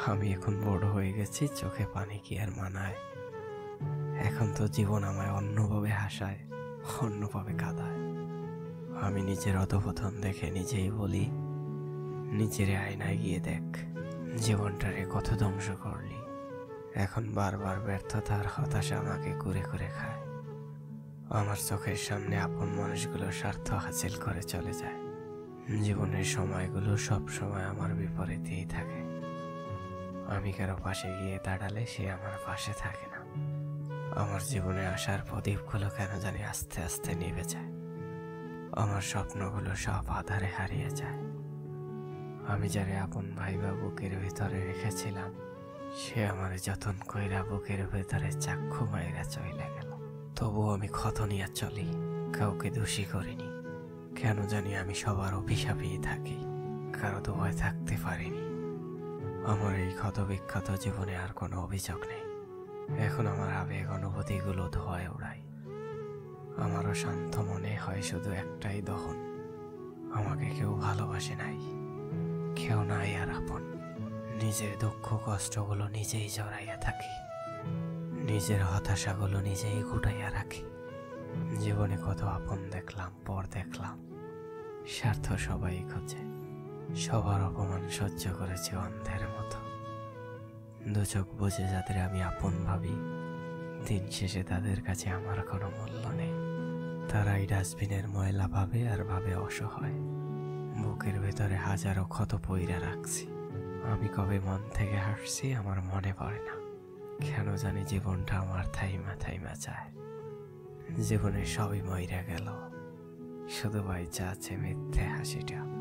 আমি এখন বড় হয়ে গেছি, চোখে পানি কি আর মানায়। এখন তো জীবন আমায় অন্যভাবে হাসায়, অন্যভাবে কাঁদায়। আমি নিজের অধঃপতন দেখে নিজেই বলি, নিজের আয়নায় গিয়ে দেখ, জীবনটারে কত ধ্বংস করলি। এখন বারবার ব্যর্থতা আর হতাশা আমাকে কুরে কুরে খায়। আমার চোখের সামনে আপন মানুষগুলো স্বার্থ হাসিল করে চলে যায়। জীবনের সময়গুলো সব সময় আমার বিপরীতেই থাকে। আমি কারো পাশে গিয়ে দাঁড়ালে সে আমার পাশে থাকে না। আমার জীবনে আসার প্রদীপগুলো কেন জানি আস্তে আস্তে নিভে যায়। আমার স্বপ্নগুলো সব আধারে হারিয়ে যায়। আমি যারে আপন ভাই বা বুকের ভিতরে রেখেছিলাম, সে আমার যতন কইরা বুকের ভিতরে চাক্ষু মাইরা চইলা গেল। তবুও আমি ক্ষত নিয়ে চলি, কাউকে দোষী করিনি। কেন জানি আমি সবার অভিশাপেই থাকি, কারো দোয়ায় থাকতে পারিনি। আমার এই ক্ষত বিক্ষত জীবনে আর কোনো অভিযোগ নেই। এখন আমার আবেগ অনুভূতিগুলো ধোঁয়ায় উড়াই। আমারও শান্ত মনে হয় শুধু একটাই দহন, আমাকে কেউ ভালোবাসে নাই, কেউ নাই আর আপন। নিজের দুঃখ কষ্টগুলো নিজেই জড়াইয়া থাকি, নিজের হতাশাগুলো নিজেই গুটাইয়া রাখি। জীবনে কত আপন দেখলাম, পর দেখলাম, স্বার্থ সবাই খোঁজে। সবার অপমান সহ্য করেছি অন্ধের মতো। দু চোখ বুঝে যাদের আমি আপন ভাবি, দিন শেষে তাদের কাছে আমার কোনো মূল্য নেই। তারাই ডাস্টবিনের ময়লা ভাবে আর ভাবে অসহায়। বুকের ভেতরে হাজারো ক্ষত পইরা রাখছি। আমি কবে মন থেকে হাসছি আমার মনে পড়ে না। কেন জানি জীবনটা আমার থাইমা থাইমা যায়। জীবনে সবই মইরা গেল, শুধু বাইচা আছে মিথ্যে হাসিটা।